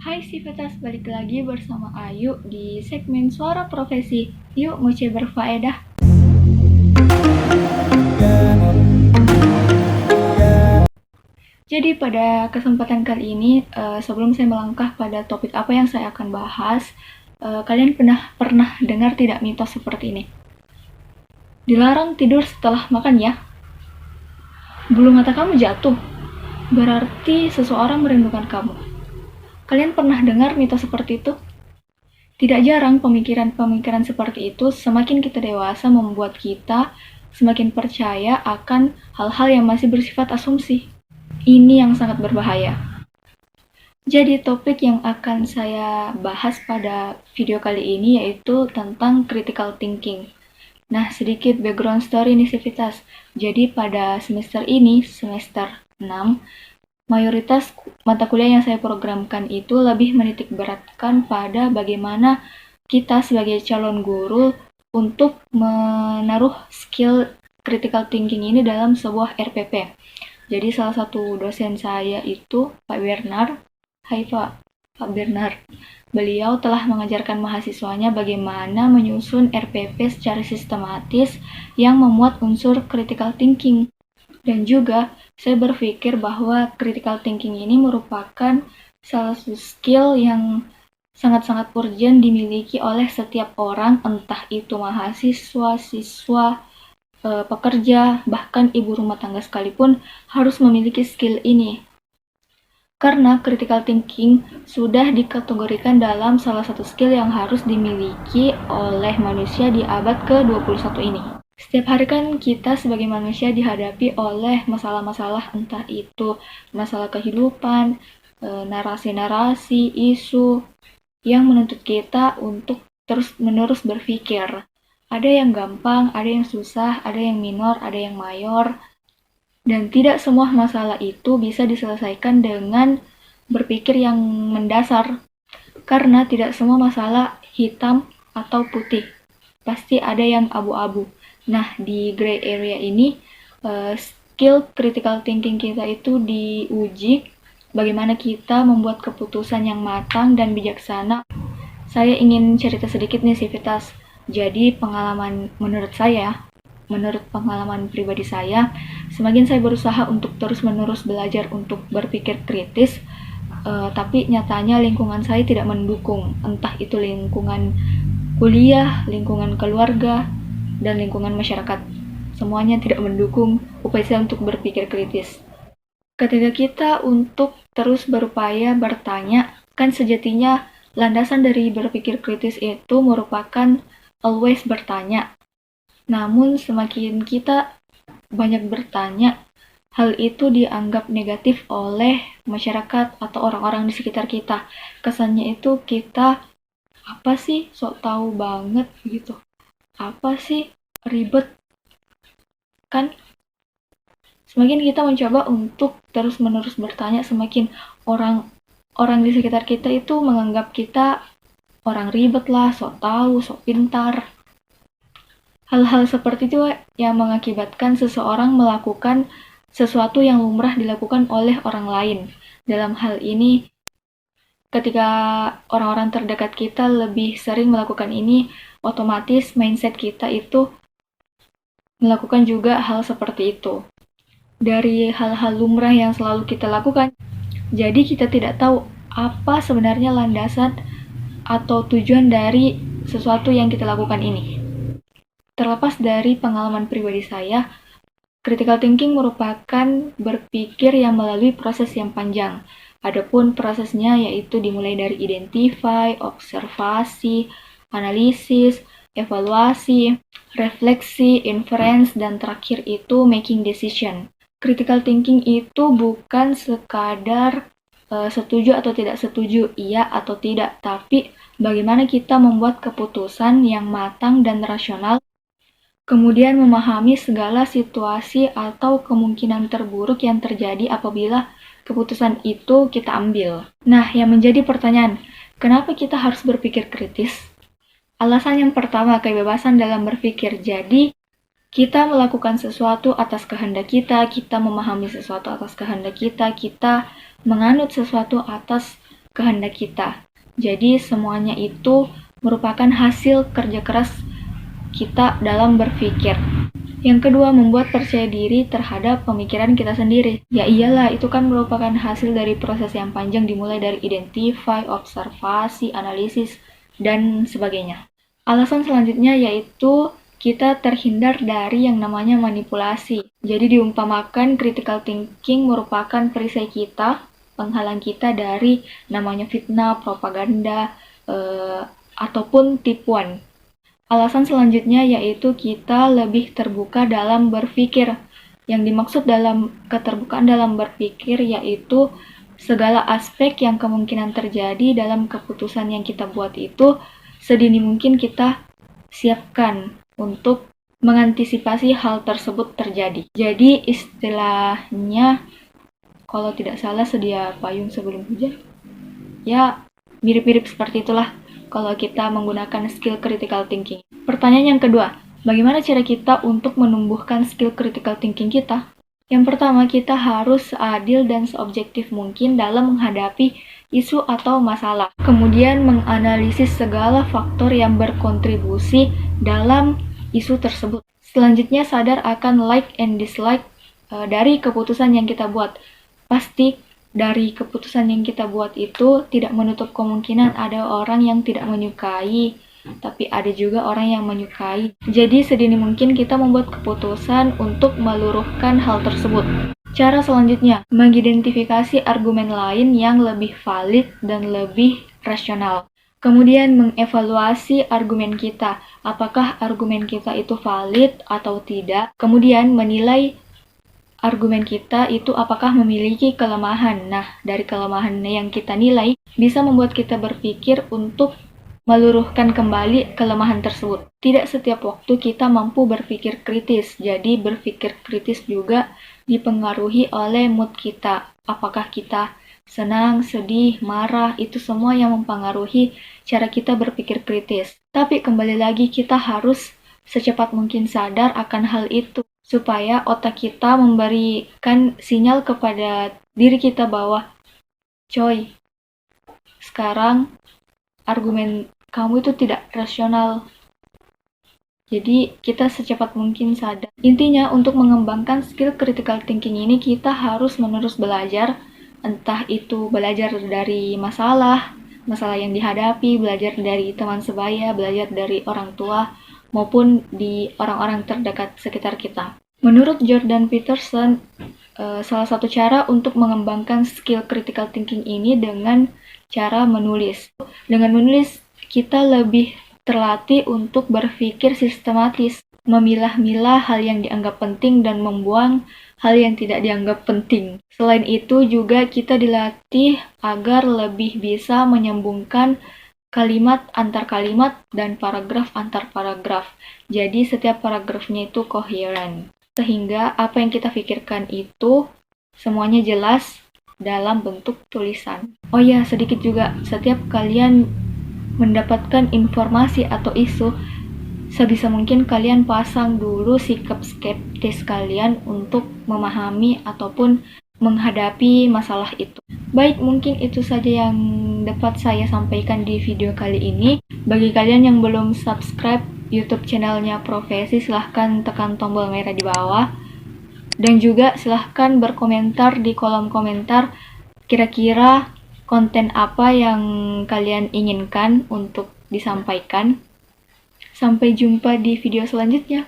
Hai Sivitas, balik lagi bersama Ayu di segmen Suara Profesi. Yuk ngoceh berfaedah. Jadi pada kesempatan kali ini, sebelum saya melangkah pada topik apa yang saya akan bahas, kalian pernah dengar tidak mitos seperti ini? Dilarang tidur setelah makan ya. Bulu mata kamu jatuh, berarti seseorang merindukan kamu. Kalian pernah dengar mitos seperti itu? Tidak jarang pemikiran-pemikiran seperti itu semakin kita dewasa membuat kita semakin percaya akan hal-hal yang masih bersifat asumsi. Ini yang sangat berbahaya. Jadi topik yang akan saya bahas pada video kali ini yaitu tentang critical thinking. Nah, sedikit background story nih Sivitas. Jadi pada semester ini, semester 6, mayoritas mata kuliah yang saya programkan itu lebih menitik beratkan pada bagaimana kita sebagai calon guru untuk menaruh skill critical thinking ini dalam sebuah RPP. Jadi salah satu dosen saya itu Pak Bernard. Hai Pak Bernard. Beliau telah mengajarkan mahasiswanya bagaimana menyusun RPP secara sistematis yang memuat unsur critical thinking. Dan juga saya berpikir bahwa critical thinking ini merupakan salah satu skill yang sangat-sangat urgent dimiliki oleh setiap orang, entah itu mahasiswa, siswa, pekerja, bahkan ibu rumah tangga sekalipun harus memiliki skill ini. Karena critical thinking sudah dikategorikan dalam salah satu skill yang harus dimiliki oleh manusia di abad ke-21 ini. Setiap hari kan kita sebagai manusia dihadapi oleh masalah-masalah, entah itu masalah kehidupan, narasi-narasi, isu yang menuntut kita untuk terus-menerus berpikir. Ada yang gampang, ada yang susah, ada yang minor, ada yang mayor, dan tidak semua masalah itu bisa diselesaikan dengan berpikir yang mendasar, karena tidak semua masalah hitam atau putih, pasti ada yang abu-abu. Nah, di gray area ini, skill critical thinking kita itu diuji, bagaimana kita membuat keputusan yang matang dan bijaksana. Saya ingin cerita sedikit nih Sivitas. Jadi menurut pengalaman pribadi saya, semakin saya berusaha untuk terus-menerus belajar untuk berpikir kritis, tapi nyatanya lingkungan saya tidak mendukung, entah itu lingkungan kuliah, lingkungan keluarga, dan lingkungan masyarakat. Semuanya tidak mendukung upaya saya untuk berpikir kritis. Ketika kita untuk terus berupaya bertanya, kan sejatinya landasan dari berpikir kritis itu merupakan always bertanya. Namun semakin kita banyak bertanya, hal itu dianggap negatif oleh masyarakat atau orang-orang di sekitar kita. Kesannya itu kita apa sih sok tahu banget gitu. Apa sih ribet kan? Semakin kita mencoba untuk terus-menerus bertanya, semakin orang di sekitar kita itu menganggap kita orang ribet lah, sok tahu, sok pintar. Hal-hal seperti itu yang mengakibatkan seseorang melakukan sesuatu yang lumrah dilakukan oleh orang lain. Dalam hal ini, ketika orang-orang terdekat kita lebih sering melakukan ini, otomatis mindset kita itu melakukan juga hal seperti itu. Dari hal-hal lumrah yang selalu kita lakukan, jadi kita tidak tahu apa sebenarnya landasan atau tujuan dari sesuatu yang kita lakukan ini. Terlepas dari pengalaman pribadi saya, critical thinking merupakan berpikir yang melalui proses yang panjang. Adapun prosesnya yaitu dimulai dari identify, observasi, analisis, evaluasi, refleksi, inference, dan terakhir itu making decision. Critical thinking itu bukan sekadar setuju atau tidak setuju, iya atau tidak, tapi bagaimana kita membuat keputusan yang matang dan rasional, kemudian memahami segala situasi atau kemungkinan terburuk yang terjadi apabila keputusan itu kita ambil. Nah, yang menjadi pertanyaan, kenapa kita harus berpikir kritis? Alasan yang pertama, kebebasan dalam berpikir. Jadi, kita melakukan sesuatu atas kehendak kita memahami sesuatu atas kehendak kita menganut sesuatu atas kehendak kita. Jadi semuanya itu merupakan hasil kerja keras kita dalam berpikir. Yang kedua, membuat percaya diri terhadap pemikiran kita sendiri. Ya iyalah, itu kan merupakan hasil dari proses yang panjang dimulai dari identify, observasi, analisis, dan sebagainya. Alasan selanjutnya yaitu kita terhindar dari yang namanya manipulasi. Jadi diumpamakan critical thinking merupakan perisai kita, penghalang kita dari namanya fitnah, propaganda, ataupun tipuan. Alasan selanjutnya yaitu kita lebih terbuka dalam berpikir. Yang dimaksud dalam keterbukaan dalam berpikir yaitu segala aspek yang kemungkinan terjadi dalam keputusan yang kita buat itu sedini mungkin kita siapkan untuk mengantisipasi hal tersebut terjadi. Jadi istilahnya kalau tidak salah sedia payung sebelum hujan. Ya, mirip-mirip seperti itulah kalau kita menggunakan skill critical thinking. Pertanyaan yang kedua, bagaimana cara kita untuk menumbuhkan skill critical thinking kita? Yang pertama, kita harus seadil dan seobjektif mungkin dalam menghadapi isu atau masalah. Kemudian menganalisis segala faktor yang berkontribusi dalam isu tersebut. Selanjutnya, sadar akan like and dislike dari keputusan yang kita buat. Pasti dari keputusan yang kita buat itu tidak menutup kemungkinan ada orang yang tidak menyukai, tapi ada juga orang yang menyukai. Jadi sedini mungkin kita membuat keputusan untuk meluruhkan hal tersebut. Cara selanjutnya, mengidentifikasi argumen lain yang lebih valid dan lebih rasional. Kemudian mengevaluasi argumen kita, apakah argumen kita itu valid atau tidak. Kemudian menilai argumen kita itu apakah memiliki kelemahan. Nah, dari kelemahan yang kita nilai bisa membuat kita berpikir untuk meluruhkan kembali kelemahan tersebut. Tidak setiap waktu kita mampu berpikir kritis, jadi berpikir kritis juga dipengaruhi oleh mood kita. Apakah kita senang, sedih, marah, itu semua yang mempengaruhi cara kita berpikir kritis. Tapi kembali lagi kita harus secepat mungkin sadar akan hal itu, supaya otak kita memberikan sinyal kepada diri kita bahwa, coy, sekarang argumen kamu itu tidak rasional. Jadi kita secepat mungkin sadar. Intinya untuk mengembangkan skill critical thinking ini kita harus menerus belajar, entah itu belajar dari masalah yang dihadapi, belajar dari teman sebaya, belajar dari orang tua, maupun di orang-orang terdekat sekitar kita. Menurut Jordan Peterson, salah satu cara untuk mengembangkan skill critical thinking ini dengan cara menulis. Dengan menulis, kita lebih terlatih untuk berpikir sistematis, memilah-milah hal yang dianggap penting dan membuang hal yang tidak dianggap penting. Selain itu, juga kita dilatih agar lebih bisa menyambungkan kalimat antar kalimat dan paragraf antar paragraf. Jadi setiap paragrafnya itu koheren. Sehingga apa yang kita pikirkan itu semuanya jelas dalam bentuk tulisan. Oh ya, sedikit juga, setiap kalian mendapatkan informasi atau isu, sebisa mungkin kalian pasang dulu sikap skeptis kalian untuk memahami ataupun menghadapi masalah itu. Baik, mungkin itu saja yang dapat saya sampaikan di video kali ini. Bagi kalian yang belum subscribe YouTube channelnya Profesi, silahkan tekan tombol merah di bawah. Dan juga silahkan berkomentar di kolom komentar kira-kira konten apa yang kalian inginkan untuk disampaikan. Sampai jumpa di video selanjutnya.